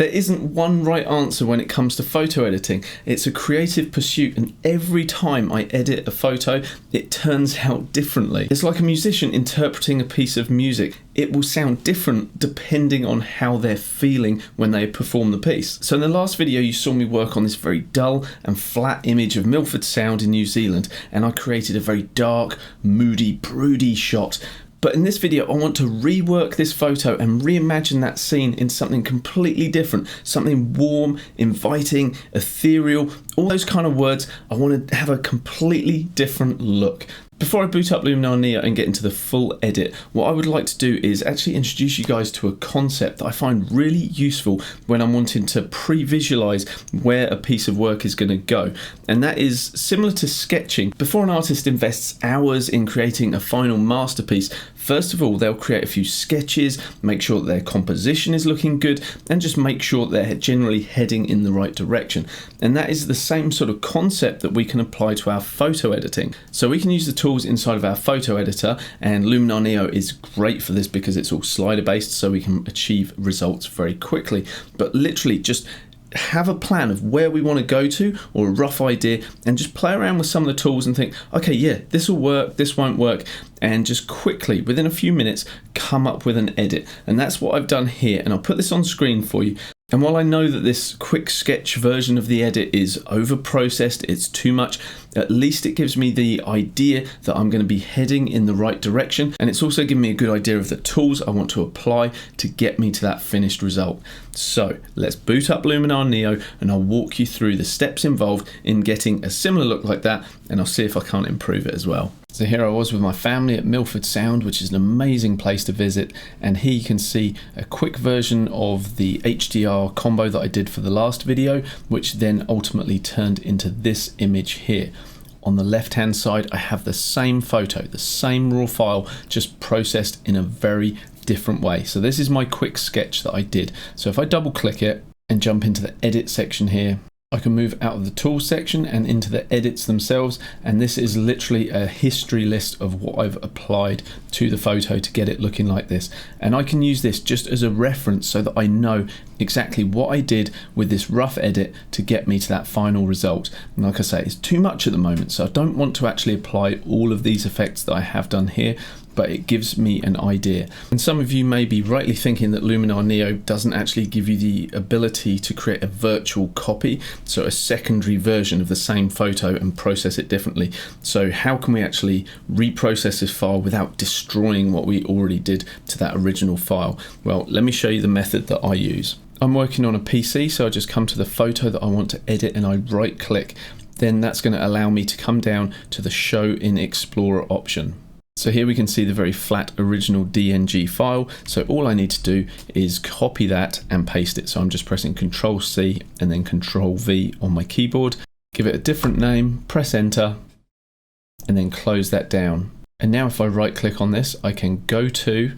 There isn't one right answer when it comes to photo editing. It's a creative pursuit, and every time I edit a photo, it turns out differently. It's like a musician interpreting a piece of music. It will sound different depending on how they're feeling when they perform the piece. So in the last video, you saw me work on this very dull and flat image of Milford Sound in New Zealand, and I created a very dark, moody, broody shot. But in this video, I want to rework this photo and reimagine that scene in something completely different, something warm, inviting, ethereal, all those kind of words. I want to have a completely different look. Before I boot up Luminar Neo and get into the full edit, what I would like to do is actually introduce you guys to a concept that I find really useful when I'm wanting to pre-visualize where a piece of work is going to go. And that is similar to sketching. Before an artist invests hours in creating a final masterpiece, first of all, they'll create a few sketches, make sure that their composition is looking good, and just make sure that they're generally heading in the right direction. And that is the same sort of concept that we can apply to our photo editing. So we can use the tools inside of our photo editor, and Luminar Neo is great for this because it's all slider based, so we can achieve results very quickly. But literally just have a plan of where we want to go to, or a rough idea, and just play around with some of the tools and think, okay, yeah, this will work, this won't work, and just quickly, within a few minutes, come up with an edit. And that's what I've done here, and I'll put this on screen for you. And while I know that this quick sketch version of the edit is over-processed, it's too much, at least it gives me the idea that I'm going to be heading in the right direction. And it's also giving me a good idea of the tools I want to apply to get me to that finished result. So let's boot up Luminar Neo and I'll walk you through the steps involved in getting a similar look like that, and I'll see if I can't improve it as well. So here I was with my family at Milford Sound, which is an amazing place to visit, and here you can see a quick version of the HDR combo that I did for the last video, which then ultimately turned into this image here. On the left hand side, I have the same photo, the same raw file, just processed in a very different way. So this is my quick sketch that I did. So if I double click it and jump into the edit section here, I can move out of the tools section and into the edits themselves, and this is literally a history list of what I've applied to the photo to get it looking like this. And I can use this just as a reference so that I know exactly what I did with this rough edit to get me to that final result. And like I say, it's too much at the moment, so I don't want to actually apply all of these effects that I have done here, but it gives me an idea. And some of you may be rightly thinking that Luminar Neo doesn't actually give you the ability to create a virtual copy, so a secondary version of the same photo and process it differently. So how can we actually reprocess this file without destroying what we already did to that original file? Well, let me show you the method that I use. I'm working on a PC, so I just come to the photo that I want to edit and I right click. Then that's going to allow me to come down to the Show in Explorer option. So here we can see the very flat original DNG file. So all I need to do is copy that and paste it. So I'm just pressing Ctrl C and then Ctrl V on my keyboard, give it a different name, press enter, and then close that down. And now if I right click on this, I can go to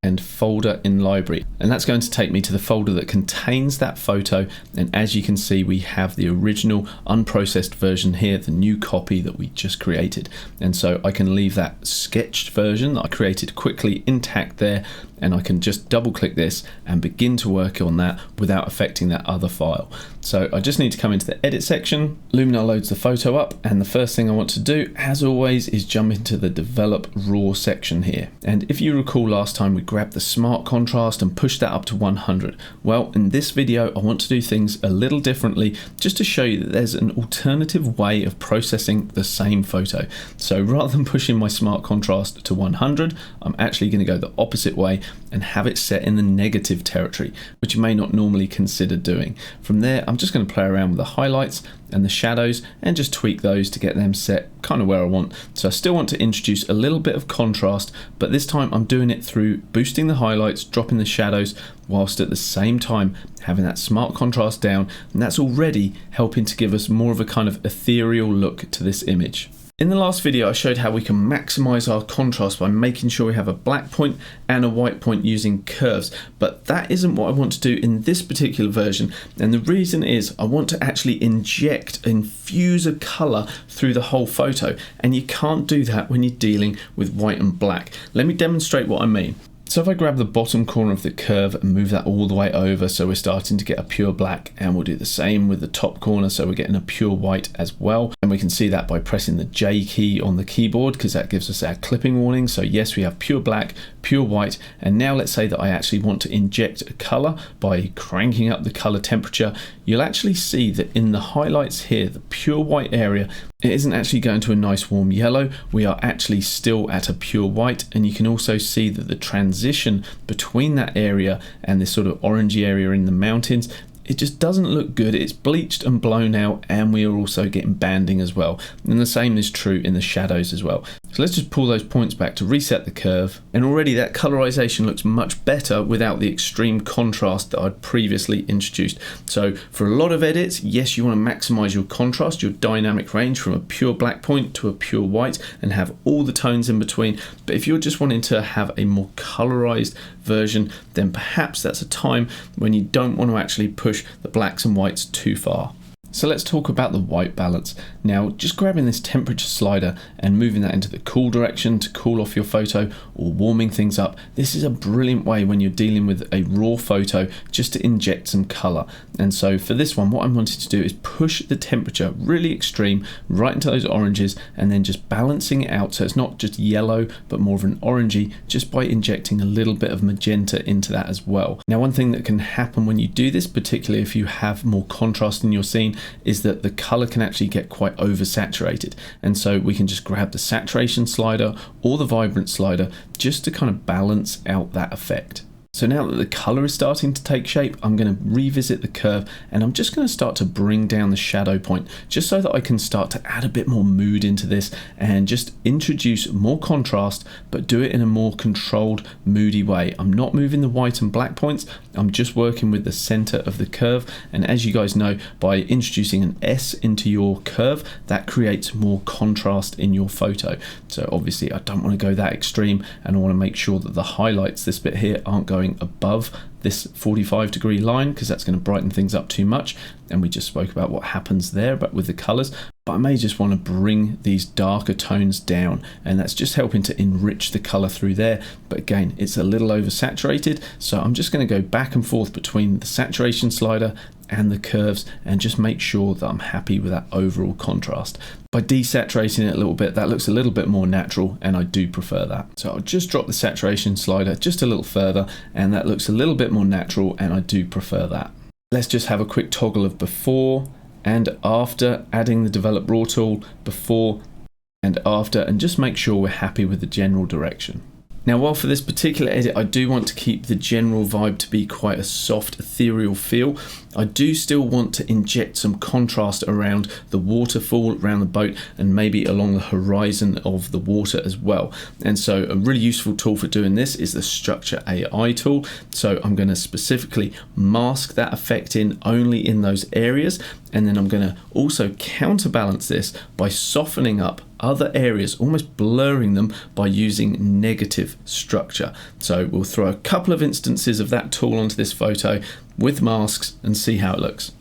and folder in library, and that's going to take me to the folder that contains that photo. And as you can see, we have the original unprocessed version here, the new copy that we just created. And so I can leave that sketched version that I created quickly intact there, and I can just double click this and begin to work on that without affecting that other file. So I just need to come into the edit section. Luminar loads the photo up, and the first thing I want to do, as always, is jump into the develop raw section here. And if you recall last time, we grabbed the smart contrast and pushed that up to 100. Well, in this video, I want to do things a little differently, just to show you that there's an alternative way of processing the same photo. So rather than pushing my smart contrast to 100, I'm actually going to go the opposite way and have it set in the negative territory, which you may not normally consider doing. From there, I'm just going to play around with the highlights and the shadows and just tweak those to get them set kind of where I want. So I still want to introduce a little bit of contrast, but this time I'm doing it through boosting the highlights, dropping the shadows, whilst at the same time having that smart contrast down, and that's already helping to give us more of a kind of ethereal look to this image. In the last video, I showed how we can maximize our contrast by making sure we have a black point and a white point using curves, but that isn't what I want to do in this particular version. And the reason is I want to actually infuse a color through the whole photo, and you can't do that when you're dealing with white and black. Let me demonstrate what I mean. So if I grab the bottom corner of the curve and move that all the way over, so we're starting to get a pure black, and we'll do the same with the top corner, so we're getting a pure white as well. And we can see that by pressing the J key on the keyboard, because that gives us our clipping warning. So yes, we have pure black, pure white, and now let's say that I actually want to inject a color by cranking up the color temperature. You'll actually see that in the highlights here, the pure white area, it isn't actually going to a nice warm yellow. We are actually still at a pure white, and you can also see that the transition between that area and this sort of orangey area in the mountains, it just doesn't look good. It's bleached and blown out, and we are also getting banding as well. And the same is true in the shadows as well. So let's just pull those points back to reset the curve. And already that colorization looks much better without the extreme contrast that I'd previously introduced. So for a lot of edits, yes, you want to maximize your contrast, your dynamic range from a pure black point to a pure white, and have all the tones in between. But if you're just wanting to have a more colorized version, then perhaps that's a time when you don't want to actually push the blacks and whites too far. So let's talk about the white balance. Now, just grabbing this temperature slider and moving that into the cool direction to cool off your photo or warming things up, this is a brilliant way when you're dealing with a raw photo just to inject some color. And so for this one, what I wanted to do is push the temperature really extreme right into those oranges, and then just balancing it out so it's not just yellow but more of an orangey, just by injecting a little bit of magenta into that as well. Now, one thing that can happen when you do this, particularly if you have more contrast in your scene, is that the color can actually get quite oversaturated. And so we can just grab the saturation slider or the vibrance slider just to kind of balance out that effect. So now that the color is starting to take shape, I'm going to revisit the curve, and I'm just going to start to bring down the shadow point just so that I can start to add a bit more mood into this and just introduce more contrast, but do it in a more controlled, moody way. I'm not moving the white and black points. I'm just working with the center of the curve. And as you guys know, by introducing an S into your curve, that creates more contrast in your photo. So obviously I don't want to go that extreme, and I want to make sure that the highlights, this bit here, aren't going above this 45-degree line, because that's going to brighten things up too much. And we just spoke about what happens there, but with the colors. But I may just want to bring these darker tones down, and that's just helping to enrich the color through there. But again, it's a little oversaturated, so I'm just going to go back and forth between the saturation slider and the curves and just make sure that I'm happy with that overall contrast. By desaturating it a little bit, that looks a little bit more natural, and I do prefer that. So I'll just drop the saturation slider just a little further, and that looks a little bit more natural, and I do prefer that. Let's just have a quick toggle of before and after, adding the develop raw tool, before and after, and just make sure we're happy with the general direction. Now, while for this particular edit I do want to keep the general vibe to be quite a soft, ethereal feel, I do still want to inject some contrast around the waterfall, around the boat, and maybe along the horizon of the water as well. And so a really useful tool for doing this is the Structure AI tool. So I'm going to specifically mask that effect in only in those areas, and then I'm going to also counterbalance this by softening up other areas, almost blurring them by using negative structure. So we'll throw a couple of instances of that tool onto this photo with masks and see how it looks.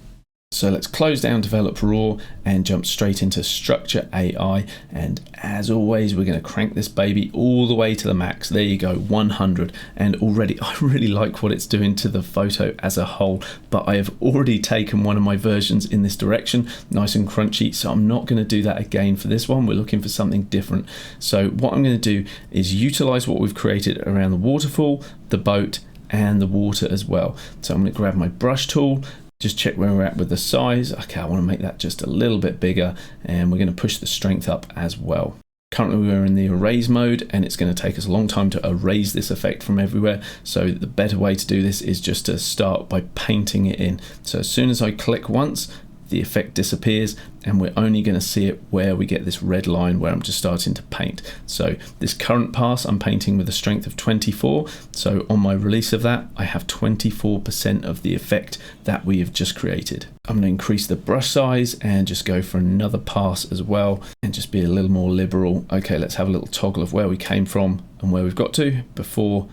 So let's close down Develop Raw and jump straight into Structure AI. And as always, we're going to crank this baby all the way to the max. There you go, 100. And already I really like what it's doing to the photo as a whole, but I have already taken one of my versions in this direction, nice and crunchy. So I'm not going to do that again for this one. We're looking for something different. So what I'm going to do is utilize what we've created around the waterfall, the boat, and the water as well. So I'm going to grab my brush tool, just check where we're at with the size. Okay, I want to make that just a little bit bigger, and we're going to push the strength up as well. Currently we're in the erase mode, and it's going to take us a long time to erase this effect from everywhere. So the better way to do this is just to start by painting it in. So as soon as I click once, the effect disappears, and we're only going to see it where we get this red line where I'm just starting to paint. So this current pass I'm painting with a strength of 24, so on my release of that I have 24% of the effect that we have just created. I'm going to increase the brush size and just go for another pass as well, and just be a little more liberal. Okay, let's have a little toggle of where we came from and where we've got to, before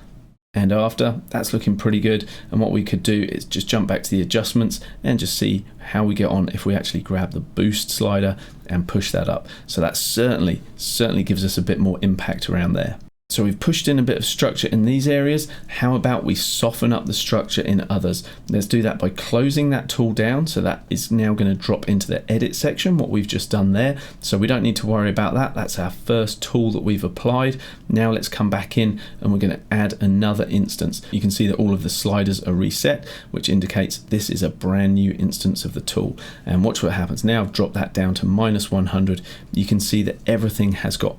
and after. That's looking pretty good. And what we could do is just jump back to the adjustments and just see how we get on if we actually grab the boost slider and push that up. So that certainly gives us a bit more impact around there. So we've pushed in a bit of structure in these areas. How about we soften up the structure in others? Let's do that by closing that tool down. So that is now going to drop into the edit section, what we've just done there. So we don't need to worry about that. That's our first tool that we've applied. Now let's come back in and we're going to add another instance. You can see that all of the sliders are reset, which indicates this is a brand new instance of the tool. And watch what happens. Now I've dropped that down to -100. You can see that everything has got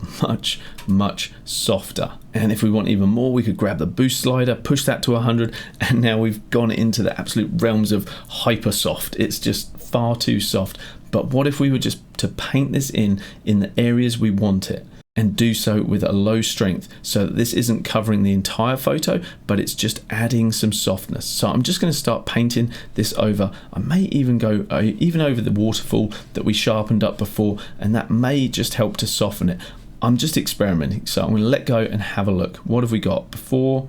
much softer. And if we want even more, we could grab the boost slider, push that to 100, and now we've gone into the absolute realms of hyper soft. It's just far too soft. But what if we were just to paint this in the areas we want it, and do so with a low strength, so that this isn't covering the entire photo, but it's just adding some softness. So I'm just going to start painting this over. I may even go even over the waterfall that we sharpened up before, and that may just help to soften it. I'm just experimenting, so I'm going to let go and have a look. What have we got? Before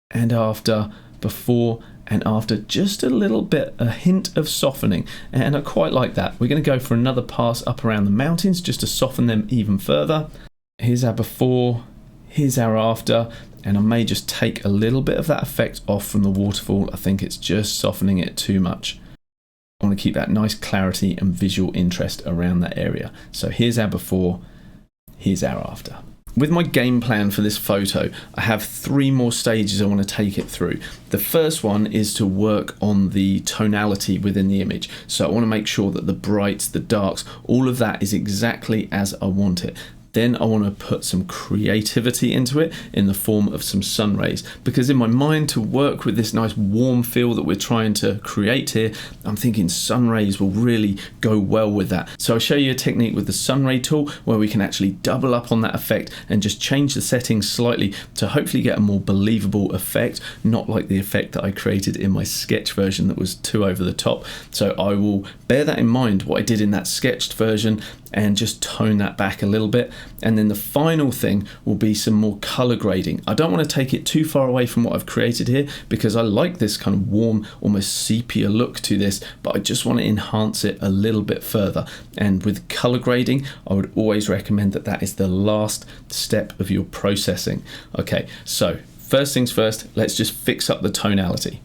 and after, before and after, just a little bit, a hint of softening, and I quite like that. We're going to go for another pass up around the mountains just to soften them even further. Here's our before, here's our after, and I may just take a little bit of that effect off from the waterfall. I think it's just softening it too much. I want to keep that nice clarity and visual interest around that area. So here's our before, here's our after. With my game plan for this photo, I have 3 more stages I want to take it through. The first one is to work on the tonality within the image. So I want to make sure that the brights, the darks, all of that is exactly as I want it. Then I want to put some creativity into it in the form of some sun rays, because in my mind, to work with this nice warm feel that we're trying to create here, I'm thinking sun rays will really go well with that. So I'll show you a technique with the sun ray tool where we can actually double up on that effect and just change the settings slightly to hopefully get a more believable effect, not like the effect that I created in my sketch version that was too over the top. So I will bear that in mind, what I did in that sketched version, and just tone that back a little bit. And then the final thing will be some more color grading. I don't want to take it too far away from what I've created here, because I like this kind of warm, almost sepia look to this, but I just want to enhance it a little bit further. And with color grading, I would always recommend that that is the last step of your processing. Okay, so first things first, let's just fix up the tonality.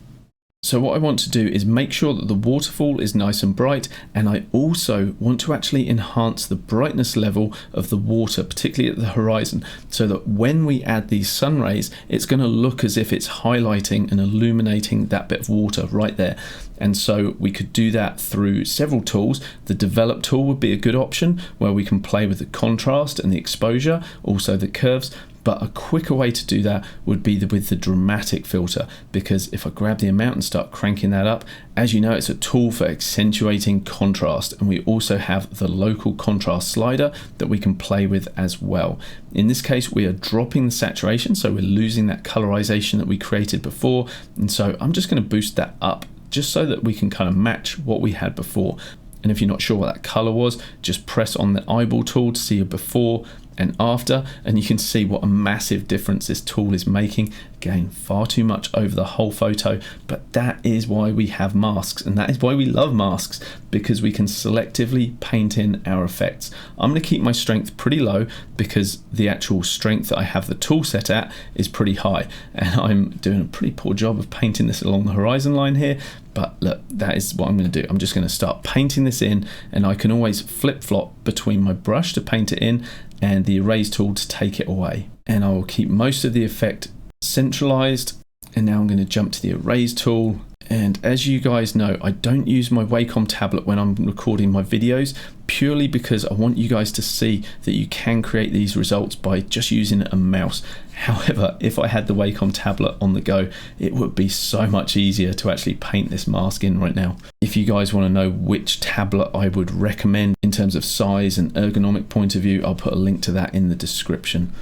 So what I want to do is make sure that the waterfall is nice and bright, and I also want to actually enhance the brightness level of the water, particularly at the horizon, so that when we add these sun rays, it's going to look as if it's highlighting and illuminating that bit of water right there. And so we could do that through several tools. The develop tool would be a good option, where we can play with the contrast and the exposure, also the curves. But a quicker way to do that would be with the dramatic filter, because if I grab the amount and start cranking that up, as you know, it's a tool for accentuating contrast, and we also have the local contrast slider that we can play with as well. In this case, we are dropping the saturation, so we're losing that colorization that we created before, and so I'm just going to boost that up just so that we can kind of match what we had before. And if you're not sure what that color was, just press on the eyeball tool to see a before and after, and you can see what a massive difference this tool is making. Again, far too much over the whole photo, but that is why we have masks, and that is why we love masks, because we can selectively paint in our effects. I'm going to keep my strength pretty low, because the actual strength that I have the tool set at is pretty high, and I'm doing a pretty poor job of painting this along the horizon line here. But look, that is what I'm going to do. I'm just going to start painting this in, and I can always flip-flop between my brush to paint it in and the erase tool to take it away. And I will keep most of the effect centralized. And now I'm going to jump to the erase tool. And as you guys know, I don't use my Wacom tablet when I'm recording my videos, purely because I want you guys to see that you can create these results by just using a mouse. However, if I had the Wacom tablet on the go, it would be so much easier to actually paint this mask in right now. If you guys want to know which tablet I would recommend in terms of size and ergonomic point of view, I'll put a link to that in the description.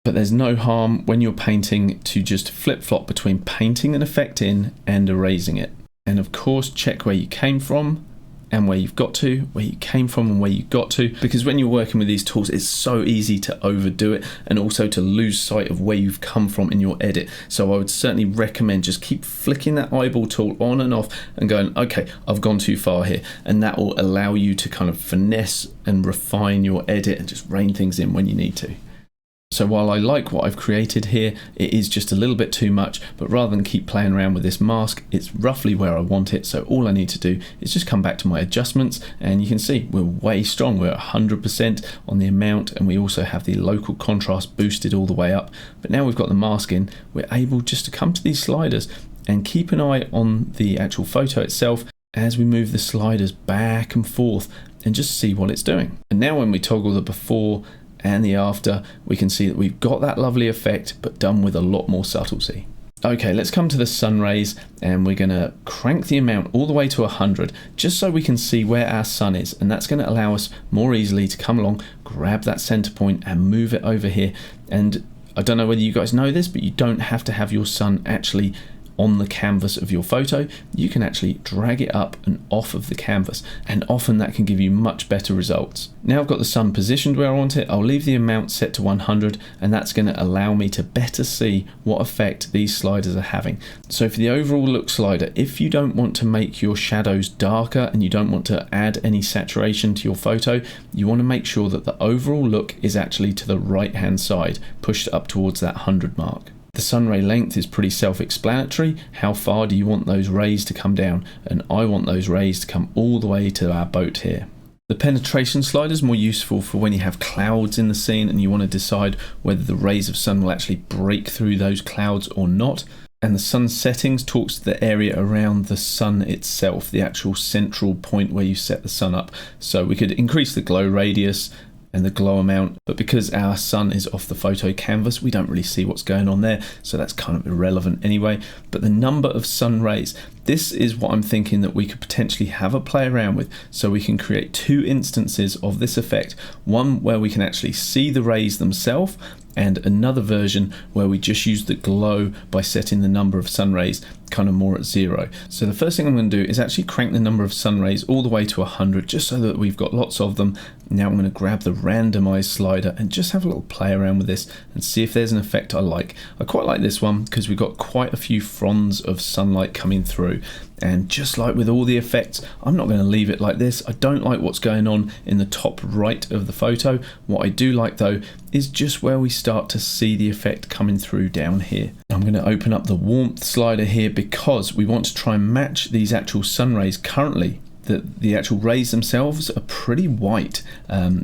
But there's no harm when you're painting to just flip-flop between painting an effect in and erasing it. And of course, check where you came from and where you've got to, where you came from and where you got to, because when you're working with these tools, it's so easy to overdo it and also to lose sight of where you've come from in your edit. So I would certainly recommend just keep flicking that eyeball tool on and off and going, okay, I've gone too far here. And that will allow you to kind of finesse and refine your edit and just rein things in when you need to. So while I like what I've created here, it is just a little bit too much, but rather than keep playing around with this mask, it's roughly where I want it. So all I need to do is just come back to my adjustments, and you can see we're way strong. We're at 100% on the amount, and we also have the local contrast boosted all the way up. But now we've got the mask in, we're able just to come to these sliders and keep an eye on the actual photo itself as we move the sliders back and forth and just see what it's doing. And now when we toggle the before and the after, we can see that we've got that lovely effect, but done with a lot more subtlety. Okay, let's come to the sun rays, and we're going to crank the amount all the way to 100, just so we can see where our sun is, and that's going to allow us more easily to come along, grab that center point and move it over here. And I don't know whether you guys know this, but you don't have to have your sun actually on the canvas of your photo. You can actually drag it up and off of the canvas, and often that can give you much better results. Now I've got the sun positioned where I want it, I'll leave the amount set to 100, and that's going to allow me to better see what effect these sliders are having. So for the overall look slider, if you don't want to make your shadows darker and you don't want to add any saturation to your photo, you want to make sure that the overall look is actually to the right hand side, pushed up towards that 100 mark. The sun ray length is pretty self-explanatory. How far do you want those rays to come down? And I want those rays to come all the way to our boat here. The penetration slider is more useful for when you have clouds in the scene and you want to decide whether the rays of sun will actually break through those clouds or not. And the sun settings talks to the area around the sun itself, the actual central point where you set the sun up. So we could increase the glow radius and the glow amount, but because our sun is off the photo canvas, we don't really see what's going on there, so that's kind of irrelevant anyway. But the number of sun rays, this is what I'm thinking that we could potentially have a play around with, so we can create two instances of this effect, one where we can actually see the rays themselves, and another version where we just use the glow by setting the number of sun rays kind of more at 0. So the first thing I'm going to do is actually crank the number of sun rays all the way to 100, just so that we've got lots of them. Now I'm going to grab the randomize slider and just have a little play around with this and see if there's an effect I like. I quite like this one because we've got quite a few fronds of sunlight coming through. And just like with all the effects, I'm not going to leave it like this. I don't like what's going on in the top right of the photo. What I do like though is just where we start to see the effect coming through down here. I'm going to open up the warmth slider here because we want to try and match these actual sun rays. Currently the actual rays themselves are pretty white,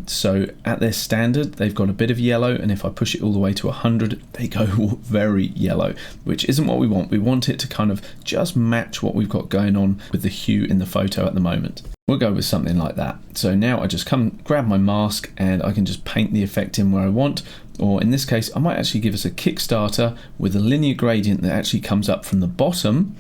so at their standard they've got a bit of yellow, and if I push it all the way to 100 they go very yellow, which isn't what we want. We want it to kind of just match what we've got going on with the hue in the photo at the moment. We'll go with something like that. So now I just come grab my mask and I can just paint the effect in where I want, or in this case I might actually give us a Kickstarter with a linear gradient that actually comes up from the bottom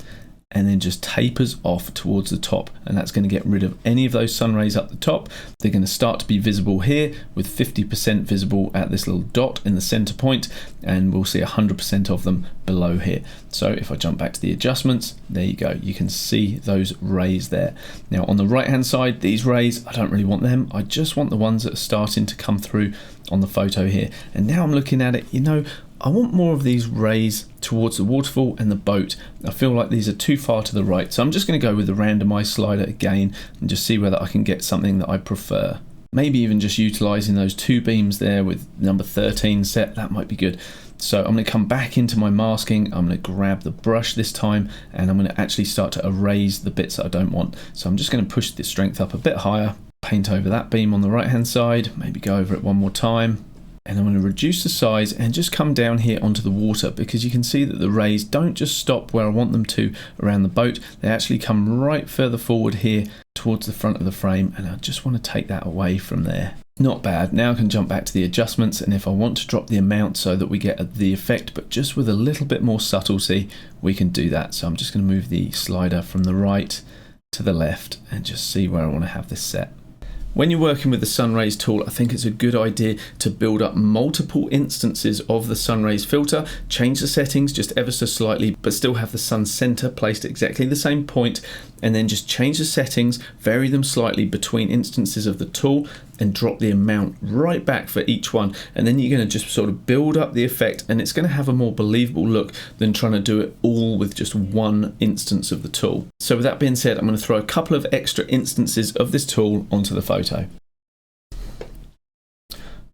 and then just tapers off towards the top, and that's going to get rid of any of those sun rays up the top. They're going to start to be visible here with 50% visible at this little dot in the center point, and we'll see 100% of them below here. So if I jump back to the adjustments, there you go, you can see those rays there. Now on the right hand side, these rays, I don't really want them, I just want the ones that are starting to come through on the photo here. And now I'm looking at it, you know, I want more of these rays towards the waterfall and the boat. I feel like these are too far to the right, so I'm just going to go with the randomize slider again and just see whether I can get something that I prefer. Maybe even just utilizing those two beams there with number 13 set, that might be good. So I'm going to come back into my masking, I'm going to grab the brush this time, and I'm going to actually start to erase the bits that I don't want. So I'm just going to push the strength up a bit higher, paint over that beam on the right hand side, maybe go over it one more time. And I'm going to reduce the size and just come down here onto the water, because you can see that the rays don't just stop where I want them to around the boat, they actually come right further forward here towards the front of the frame, and I just want to take that away from there. Not bad. Now I can jump back to the adjustments, and if I want to drop the amount so that we get the effect but just with a little bit more subtlety, we can do that. So I'm just going to move the slider from the right to the left and just see where I want to have this set. When you're working with the sun rays tool, I think it's a good idea to build up multiple instances of the sun rays filter, change the settings just ever so slightly, but still have the sun center placed at exactly the same point, and then just change the settings, vary them slightly between instances of the tool, and drop the amount right back for each one. And then you're going to just sort of build up the effect, and it's going to have a more believable look than trying to do it all with just one instance of the tool. So with that being said, I'm going to throw a couple of extra instances of this tool onto the photo.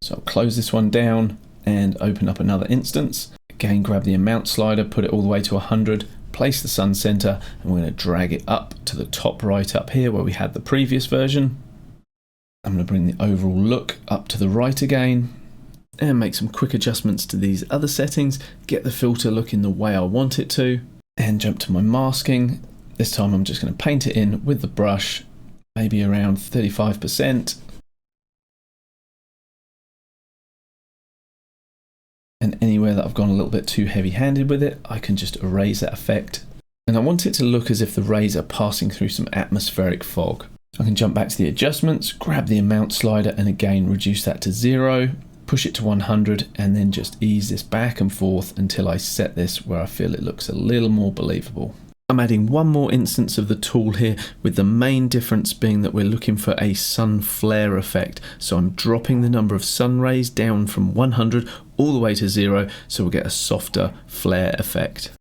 So I'll close this one down and open up another instance. Again, grab the amount slider, put it all the way to 100, place the sun center, and we're going to drag it up to the top right up here where we had the previous version. I'm going to bring the overall look up to the right again and make some quick adjustments to these other settings, get the filter looking the way I want it to, and jump to my masking. This time I'm just going to paint it in with the brush, maybe around 35%. And anywhere that I've gone a little bit too heavy-handed with it, I can just erase that effect. And I want it to look as if the rays are passing through some atmospheric fog. I can jump back to the adjustments, grab the amount slider, and again reduce that to 0, push it to 100, and then just ease this back and forth until I set this where I feel it looks a little more believable. I'm adding one more instance of the tool here, with the main difference being that we're looking for a sun flare effect. So I'm dropping the number of sun rays down from 100 all the way to 0, so we'll get a softer flare effect.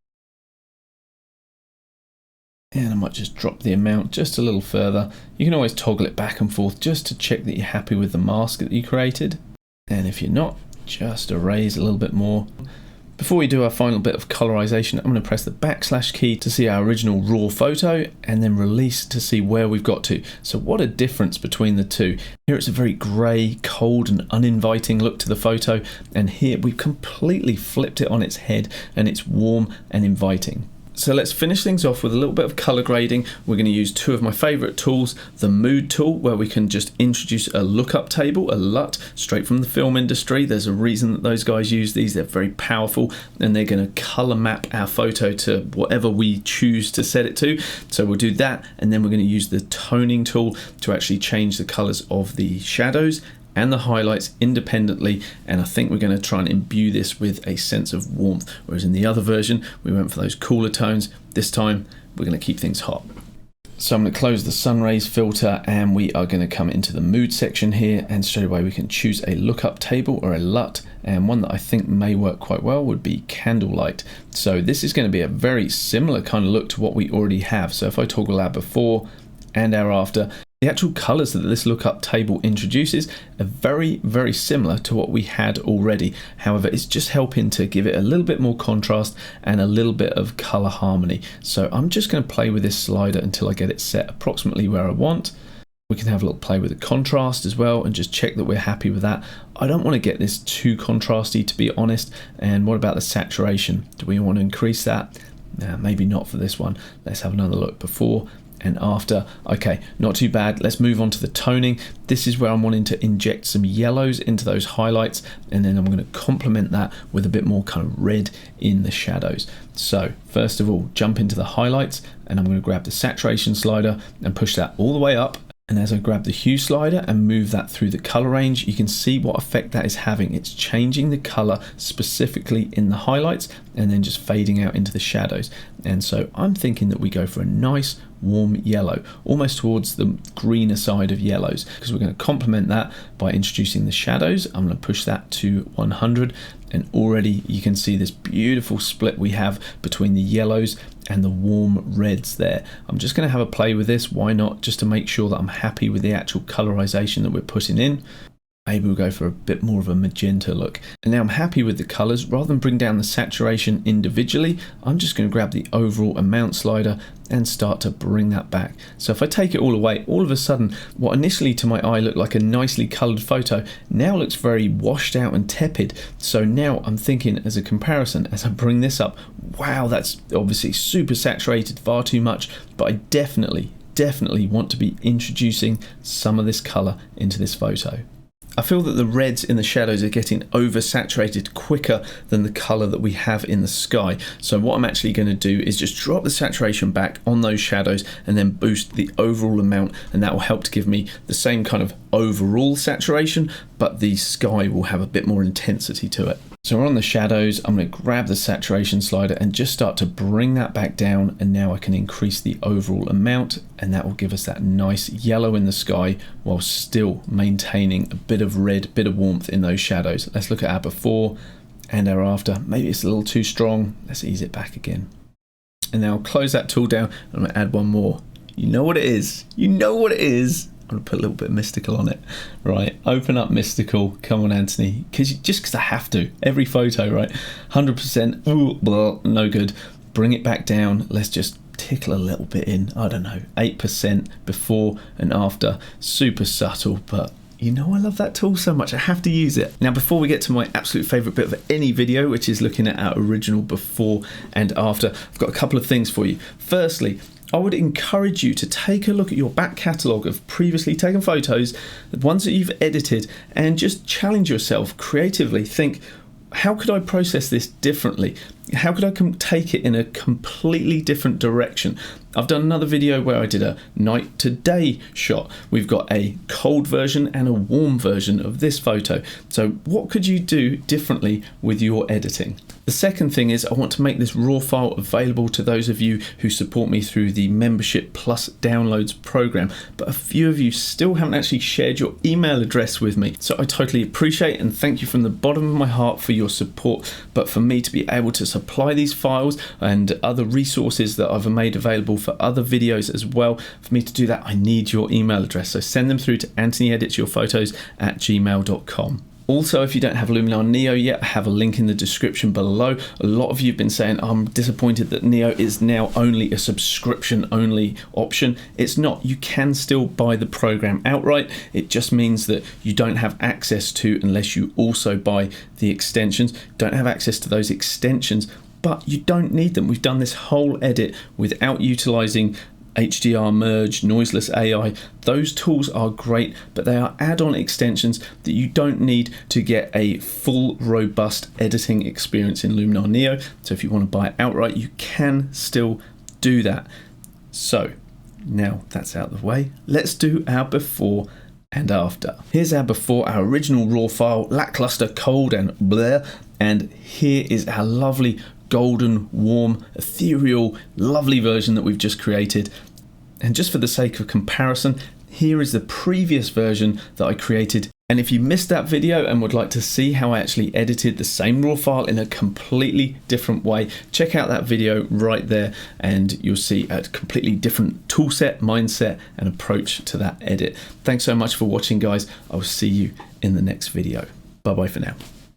And I might just drop the amount just a little further. You can always toggle it back and forth just to check that you're happy with the mask that you created. And if you're not, just erase a little bit more. Before we do our final bit of colorization, I'm going to press the \ key to see our original raw photo and then release to see where we've got to. So what a difference between the two. Here it's a very grey, cold and uninviting look to the photo, and here we've completely flipped it on its head and it's warm and inviting. So let's finish things off with a little bit of color grading. We're going to use two of my favorite tools, the mood tool, where we can just introduce a lookup table, a LUT, straight from the film industry. There's a reason that those guys use these. They're very powerful and they're going to color map our photo to whatever we choose to set it to. So we'll do that, and then we're going to use the toning tool to actually change the colors of the shadows and the highlights independently, and I think we're going to try and imbue this with a sense of warmth, whereas in the other version we went for those cooler tones. This time we're going to keep things hot. So I'm going to close the sun rays filter, and we are going to come into the mood section here, and straight away we can choose a lookup table or a LUT, and one that I think may work quite well would be candlelight. So this is going to be a very similar kind of look to what we already have. So if I toggle our before and our after, the actual colors that this lookup table introduces are very, very similar to what we had already. However, it's just helping to give it a little bit more contrast and a little bit of color harmony. So I'm just going to play with this slider until I get it set approximately where I want. We can have a little play with the contrast as well and just check that we're happy with that. I don't want to get this too contrasty, to be honest. And what about the saturation? Do we want to increase that? Nah, maybe not for this one. Let's have another look before and after. Okay, not too bad. Let's move on to the toning. This is where I'm wanting to inject some yellows into those highlights, and then I'm going to complement that with a bit more kind of red in the shadows. So first of all, jump into the highlights, and I'm going to grab the saturation slider and push that all the way up. And as I grab the hue slider and move that through the color range, you can see what effect that is having. It's changing the color specifically in the highlights and then just fading out into the shadows. And so I'm thinking that we go for a nice warm yellow, almost towards the greener side of yellows, because we're going to complement that by introducing the shadows. I'm going to push that to 100, and already you can see this beautiful split we have between the yellows and the warm reds there. I'm just going to have a play with this, why not, just to make sure that I'm happy with the actual colorization that we're putting in. Maybe we'll go for a bit more of a magenta look. And now I'm happy with the colors. Rather than bring down the saturation individually, I'm just going to grab the overall amount slider and start to bring that back. So if I take it all away, all of a sudden, what initially to my eye looked like a nicely colored photo now looks very washed out and tepid. So now I'm thinking, as a comparison, as I bring this up, wow, that's obviously super saturated, far too much, but I definitely want to be introducing some of this color into this photo. I feel that the reds in the shadows are getting oversaturated quicker than the colour that we have in the sky. So what I'm actually going to do is just drop the saturation back on those shadows and then boost the overall amount, and that will help to give me the same kind of overall saturation, but the sky will have a bit more intensity to it. So we're on the shadows. I'm going to grab the saturation slider and just start to bring that back down, and now I can increase the overall amount, and that will give us that nice yellow in the sky while still maintaining a bit of red, bit of warmth in those shadows. Let's look at our before and our after. Maybe it's a little too strong. Let's ease it back again. And now I'll close that tool down and I'm going to add one more. You know what it is. You know what it is. going to put a little bit of mystical on it. Right, open up mystical. Come on, Anthony. Because I have to. Every photo, right? 100%. Ooh, blah, no good. Bring it back down. Let's just tickle a little bit in. I don't know. 8% before and after. Super subtle, but you know I love that tool so much, I have to use it. Now before we get to my absolute favourite bit of any video, which is looking at our original before and after, I've got a couple of things for you. Firstly, I would encourage you to take a look at your back catalogue of previously taken photos, the ones that you've edited, and just challenge yourself creatively. Think, how could I process this differently? How could I take it in a completely different direction? I've done another video where I did a night to day shot. We've got a cold version and a warm version of this photo. So what could you do differently with your editing? The second thing is I want to make this raw file available to those of you who support me through the membership plus downloads program, but a few of you still haven't actually shared your email address with me. So I totally appreciate and thank you from the bottom of my heart for your support, but for me to be able to supply these files and other resources that I've made available for other videos as well, for me to do that I need your email address. So send them through to anthonyeditsyourphotos@gmail.com. Also, if you don't have Luminar Neo yet, I have a link in the description below. A lot of you have been saying, I'm disappointed that Neo is now only a subscription only option. It's not. You can still buy the program outright. It just means that you don't have access to, unless you also buy the extensions, don't have access to those extensions, but you don't need them. We've done this whole edit without utilizing HDR merge, noiseless AI. Those tools are great, but they are add-on extensions that you don't need to get a full robust editing experience in Luminar Neo. So if you want to buy it outright, you can still do that. So now that's out of the way, let's do our before and after. Here's our before, our original raw file, lackluster, cold and bleh, and here is our lovely golden, warm, ethereal, lovely version that we've just created. And just for the sake of comparison, here is the previous version that I created. And if you missed that video and would like to see how I actually edited the same raw file in a completely different way, check out that video right there and you'll see a completely different toolset, mindset and approach to that edit. Thanks so much for watching, guys. I'll see you in the next video. Bye bye for now.